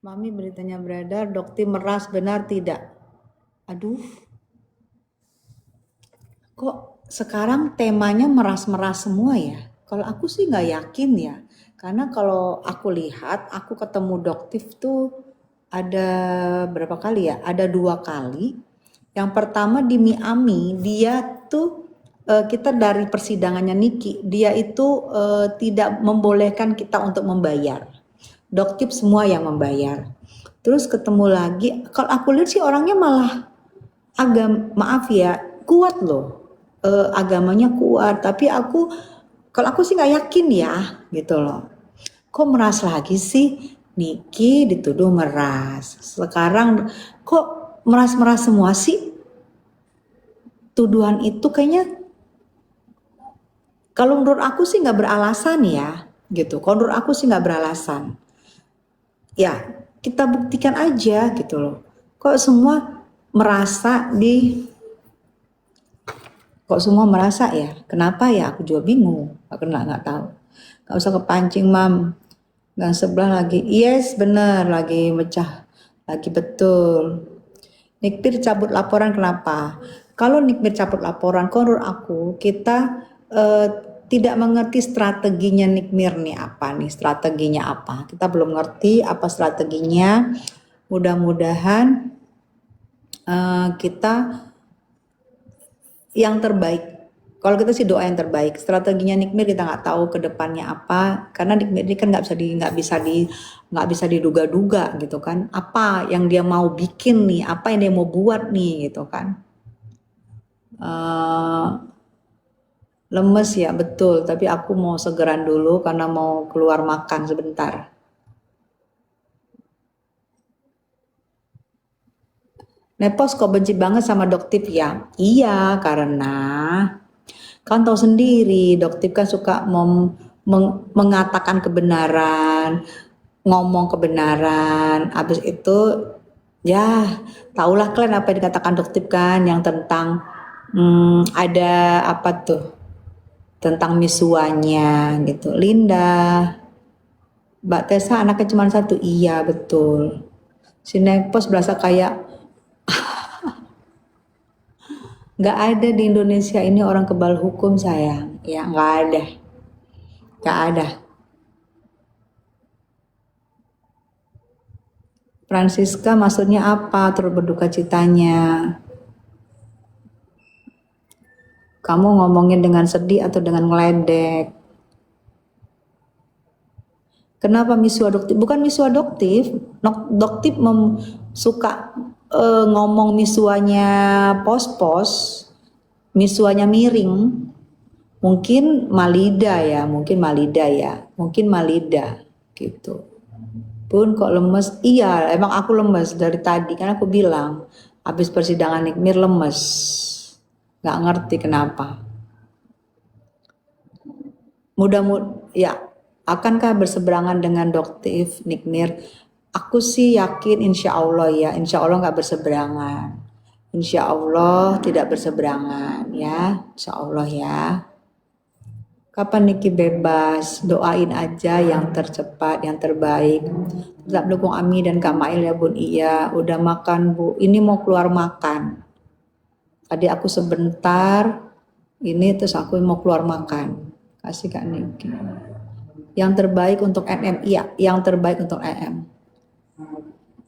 Mami beritanya beredar, Dokti meras benar tidak? Aduh, kok sekarang temanya meras-meras semua ya? Kalau aku sih nggak yakin ya, karena kalau aku lihat, aku ketemu Doktif tuh ada berapa kali ya? Ada 2 kali. Yang pertama di Miami, dia tuh kita dari persidangannya Niki, dia itu tidak membolehkan kita untuk membayar. Doktip semua yang membayar. Terus ketemu lagi, kalau aku lihat sih orangnya malah maaf ya, kuat loh. Agamanya kuat, tapi kalau aku sih nggak yakin ya, gitu loh. Kok meras lagi sih? Niki dituduh meras. Sekarang kok meras-meras semua sih? Tuduhan itu kayaknya kalau menurut aku sih nggak beralasan ya, gitu. Kalau menurut aku sih nggak beralasan. Ya, kita buktikan aja gitu loh. Kok semua merasa kok semua merasa ya? Kenapa ya? Aku juga bingung. Nggak tahu. Nggak usah kepancing, Mam. Gang sebelah lagi. Yes, bener. Lagi mecah. Lagi betul. Nikmir cabut laporan kenapa? Kalau Nikmir cabut laporan, menurut aku kita eh, tidak mengerti strateginya Nikmir nih apa nih strateginya apa. Kita belum ngerti apa strateginya. Mudah-mudahan kita yang terbaik. Kalau kita sih doa yang terbaik. Strateginya Nikmir kita nggak tahu ke depannya apa, karena Nikmir ini kan nggak bisa diduga-duga gitu kan. Apa yang dia mau bikin nih, apa yang dia mau buat nih gitu kan. Lemes ya betul, tapi aku mau segeran dulu karena mau keluar makan sebentar. Nepos kok benci banget sama Doktip ya? Iya, karena kan tahu sendiri, Doktip kan suka mengatakan kebenaran, ngomong kebenaran. Habis itu ya tahulah kalian apa yang dikatakan Doktip kan, yang tentang ada apa tuh? Tentang misuanya gitu. Linda, Mbak Tessa anaknya cuma satu. Iya, betul. Si Nepos berasa kayak nggak ada di Indonesia ini orang kebal hukum sayang. Ya nggak ada. Nggak ada. Francisca maksudnya apa? Terus berduka citanya. Kamu ngomongin dengan sedih atau dengan ngeledek? Kenapa misu adoptif? Bukan misu adoptif. Doktif suka ngomong misuanya pos-pos, misuanya miring. Mungkin Malida ya, mungkin Malida gitu. Pun kok lemes? Iya, emang aku lemes dari tadi kan aku bilang habis persidangan Nikmir lemes. Nggak ngerti kenapa. Ya, akankah berseberangan dengan Doktif Nikmir? Aku sih yakin insya Allah ya, insya Allah nggak berseberangan. Insya Allah tidak berseberangan ya, insya Allah ya. Kapan Niki bebas? Doain aja yang tercepat, yang terbaik. Tetap dukung Ami dan Kak Mail ya Bun. Iya, udah makan Bu. Ini mau keluar makan. Tadi aku sebentar, ini terus aku mau keluar makan. Kasih Kak Niki. Yang terbaik untuk MM, iya, yang terbaik untuk MM.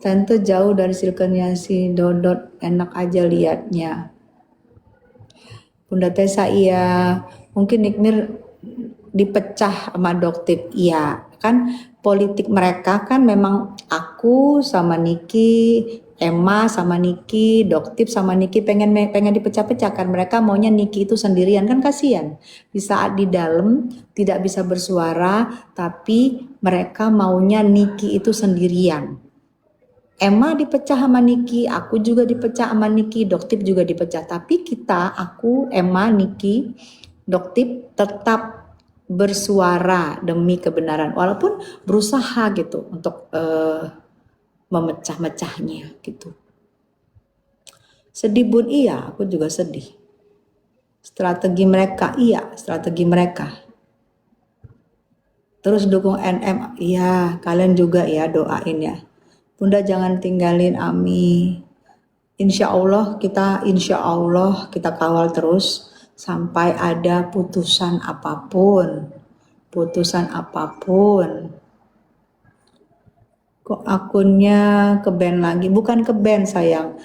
Tante jauh dari circle-nya si Dodot, enak aja liatnya. Bunda Tessa iya, mungkin Nikmir dipecah sama Doktip, iya kan politik mereka kan memang aku sama Niki, Emma sama Niki, Doktip sama Niki pengen dipecah-pecah kan, mereka maunya Niki itu sendirian kan kasihan di saat di dalam tidak bisa bersuara tapi mereka maunya Niki itu sendirian. Emma dipecah sama Niki, aku juga dipecah sama Niki, Doktip juga dipecah. Tapi aku, Emma, Niki, Doktip tetap bersuara demi kebenaran. Walaupun berusaha gitu untuk memecah-mecahnya gitu. Sedih Bun, iya, aku juga sedih. Strategi mereka, iya, strategi mereka. Terus dukung NM, iya, kalian juga ya doain ya. Bunda jangan tinggalin Ami. Insya Allah kita kawal terus sampai ada putusan apapun. Kok akunnya ke-ban lagi? Bukan ke-ban sayang.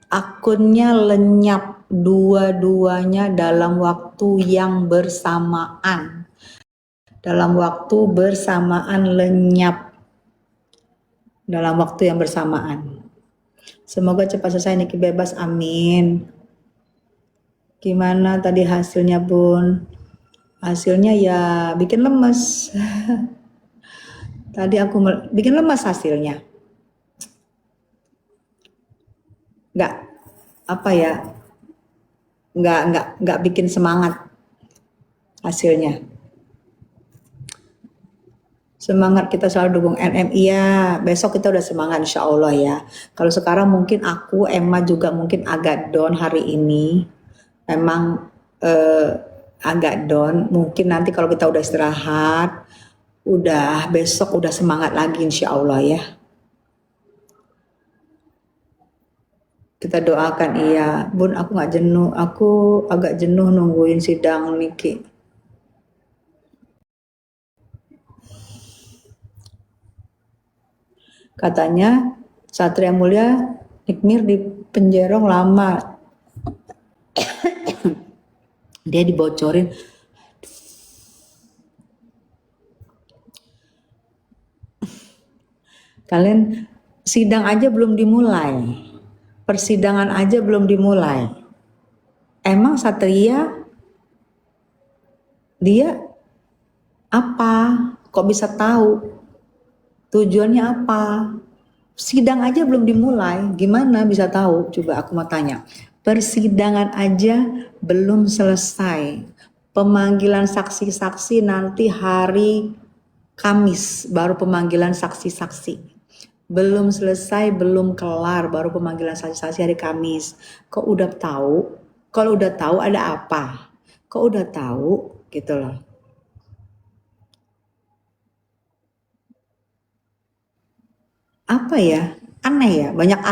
Akunnya lenyap dua-duanya dalam waktu yang bersamaan. Dalam waktu bersamaan lenyap. Dalam waktu yang bersamaan. Semoga cepat selesai Niki bebas, amin. Gimana tadi hasilnya Bun? Hasilnya ya bikin lemes. Tadi aku bikin lemes hasilnya. Nggak apa ya? Nggak bikin semangat hasilnya. Semangat kita selalu dukung NMI ya. Besok kita udah semangat insya Allah ya. Kalau sekarang mungkin aku, Emma juga mungkin agak down hari ini. Memang agak down. Mungkin nanti kalau kita udah istirahat, udah besok udah semangat lagi insya Allah ya. Kita doakan iya. Bun aku gak jenuh. Aku agak jenuh nungguin sidang Niki. Katanya Satria Mulia Nikmir di penjerong lama. Dia dibocorin. Kalian sidang aja belum dimulai. Persidangan aja belum dimulai. Emang Satria dia apa? Kok bisa tahu? Tujuannya apa? Sidang aja belum dimulai, gimana bisa tahu? Coba aku mau tanya. Persidangan aja belum selesai. Pemanggilan saksi-saksi nanti hari Kamis, baru pemanggilan saksi-saksi. Belum selesai, belum kelar, baru pemanggilan saksi-saksi hari Kamis. Kok udah tahu? Kalau udah tahu ada apa? Kok udah tahu? Gitu loh. Apa ya, aneh ya, banyak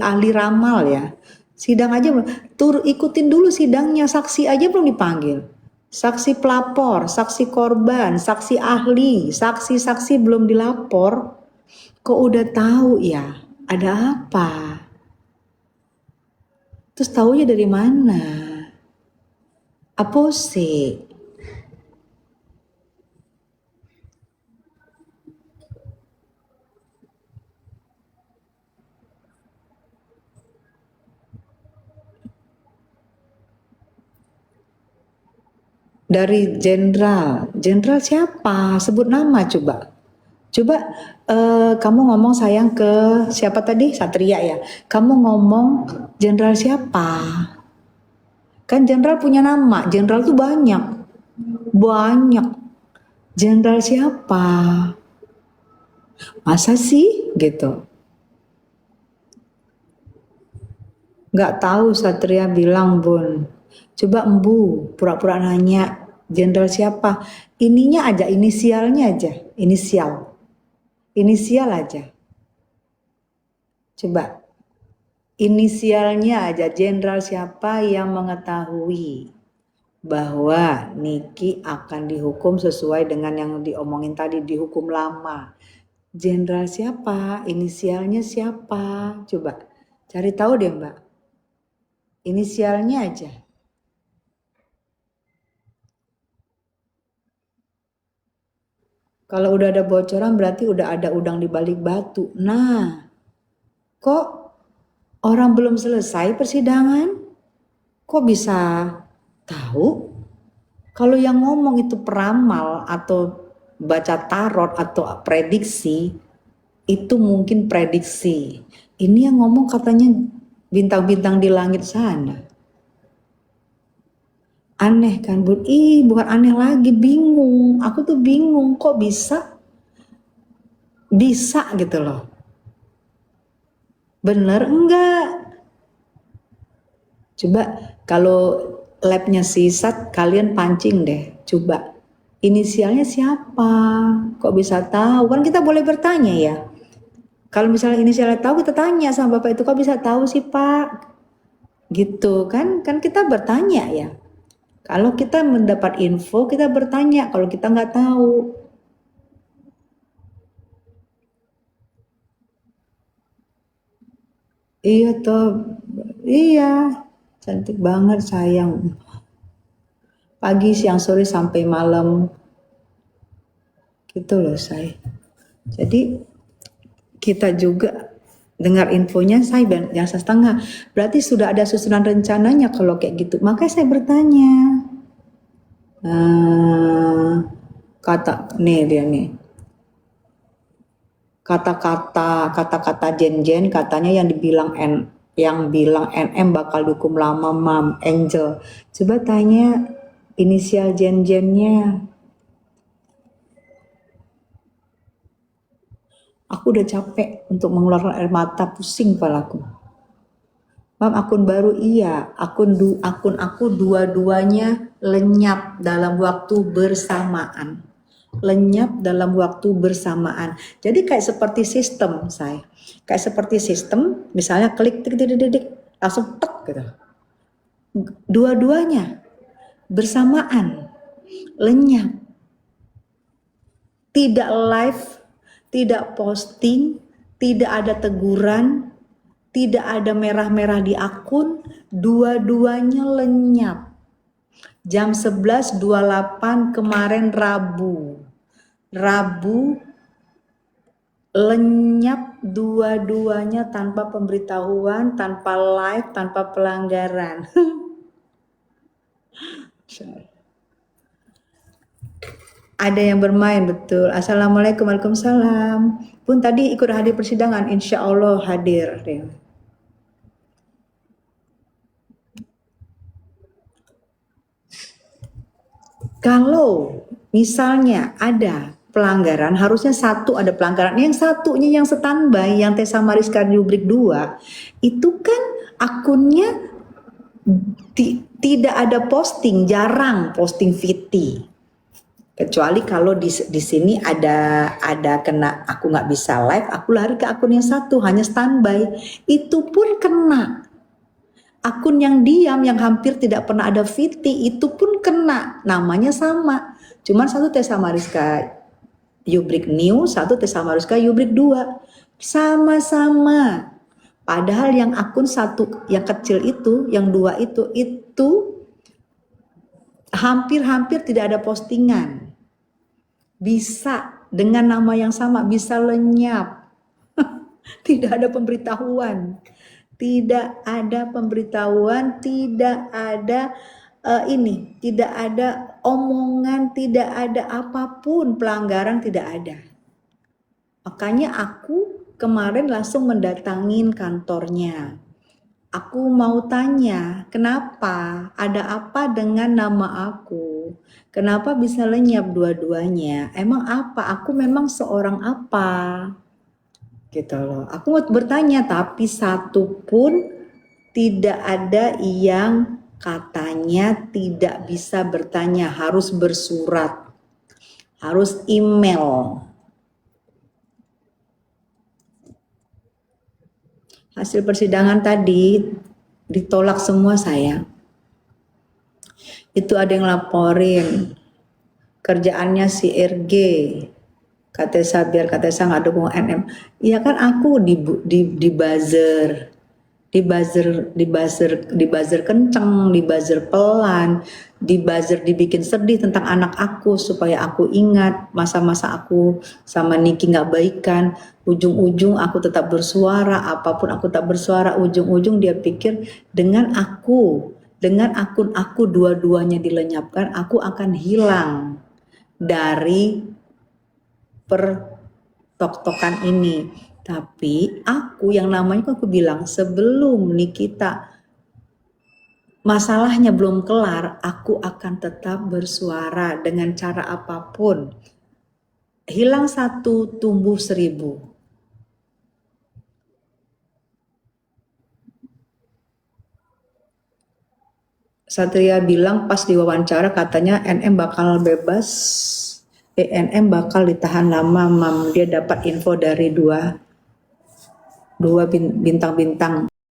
ahli ramal ya. Sidang aja ikutin dulu sidangnya, saksi aja belum dipanggil. Saksi pelapor, saksi korban, saksi ahli, saksi-saksi belum dilapor. Kok udah tahu ya, ada apa? Terus taunya dari mana? Apa sih? Dari jenderal siapa? Sebut nama coba. Kamu ngomong sayang ke siapa tadi? Satria ya. Kamu ngomong jenderal siapa? Kan jenderal punya nama. Jenderal tuh banyak. Jenderal siapa? Masa sih gitu? Nggak tahu Satria bilang Bun. Coba Embu pura-pura nanya jenderal siapa? Ininya aja, inisialnya aja, inisial aja. Coba inisialnya aja, jenderal siapa yang mengetahui bahwa Niki akan dihukum sesuai dengan yang diomongin tadi, dihukum lama. Jenderal siapa? Inisialnya siapa? Coba cari tahu deh Mbak. Inisialnya aja. Kalau udah ada bocoran berarti udah ada udang di balik batu. Nah, kok orang belum selesai persidangan? Kok bisa tahu? Kalau yang ngomong itu peramal atau baca tarot atau prediksi, itu mungkin prediksi. Ini yang ngomong katanya bintang-bintang di langit sana. Aneh kan Bun? Bukan aneh lagi, bingung. Aku tuh bingung kok bisa gitu loh. Bener enggak? Coba kalau labnya sisat kalian pancing deh. Coba inisialnya siapa? Kok bisa tahu? Kan kita boleh bertanya ya. Kalau misalnya inisialnya tahu, kita tanya sama bapak itu, kok bisa tahu sih pak? Gitu kan? Kan kita bertanya ya. Kalau kita mendapat info, kita bertanya. Kalau kita nggak tahu. Iya toh, iya. Cantik banget sayang. Pagi, siang, sore, sampai malam. Gitu loh saya. Jadi kita juga dengar infonya saya yang setengah. Berarti sudah ada susunan rencananya kalau kayak gitu. Makanya saya bertanya. Kata nih dia nih. Kata-kata Jen katanya yang bilang NM bakal dukung lama Mam Angel. Coba tanya inisial Jennya. Aku udah capek untuk mengeluarkan air mata, pusing kepalaku. Mam, akun baru iya, akun aku dua-duanya lenyap dalam waktu bersamaan. Lenyap dalam waktu bersamaan. Jadi kayak seperti sistem saya. Kayak seperti sistem, misalnya klik langsung tek gitu. Dua-duanya bersamaan, lenyap. Tidak live, tidak posting, tidak ada teguran, tidak ada merah-merah di akun, dua-duanya lenyap. Jam 11.28 kemarin Rabu lenyap dua-duanya tanpa pemberitahuan, tanpa live, tanpa pelanggaran. Ada yang bermain, betul. Assalamualaikum, waalaikumsalam. Pun tadi ikut hadir persidangan, insya Allah hadir. Kalau misalnya ada pelanggaran, harusnya satu ada pelanggaran. Yang satunya yang standby, yang Tessa Mariska Rubrik 2, itu kan akunnya tidak ada posting, jarang posting VT. Kecuali kalau di sini ada kena aku nggak bisa live, aku lari ke akun yang satu, hanya standby. Itu pun kena. Akun yang diam, yang hampir tidak pernah ada VT, itu pun kena. Namanya sama. Cuman satu Tessa Mariska Yubrik New, satu Tessa Mariska Yubrik 2. Sama-sama. Padahal yang akun satu, yang kecil itu, yang dua itu hampir-hampir tidak ada postingan. Bisa dengan nama yang sama, bisa lenyap. Tidak ada pemberitahuan. Tidak ada pemberitahuan, tidak ada tidak ada omongan, tidak ada apapun, pelanggaran tidak ada. Makanya aku kemarin langsung mendatangin kantornya. Aku mau tanya, kenapa? Ada apa dengan nama aku? Kenapa bisa lenyap dua-duanya? Emang apa? Aku memang seorang apa? Gitu loh. Aku mau bertanya, tapi satu pun tidak ada yang katanya tidak bisa bertanya, harus bersurat, harus email. Hasil persidangan tadi ditolak semua saya. Itu ada yang laporin kerjaannya si RG, Katesa biar Katesa nggak dukung NM. Iya kan aku di buzzer kenceng, di buzzer pelan, di buzzer dibikin sedih tentang anak aku supaya aku ingat masa-masa aku sama Niki nggak baikan. Ujung-ujung aku tetap bersuara, apapun aku tak bersuara, ujung-ujung dia pikir dengan akun aku dua-duanya dilenyapkan, aku akan hilang dari pertok-tokan ini. Tapi aku yang namanya aku bilang sebelum Nikita masalahnya belum kelar, aku akan tetap bersuara dengan cara apapun. Hilang satu, tumbuh 1000. Satria bilang pas diwawancara katanya NM bakal bebas, NM bakal ditahan lama, Mam. Dia dapat info dari 2 dua bintang-bintang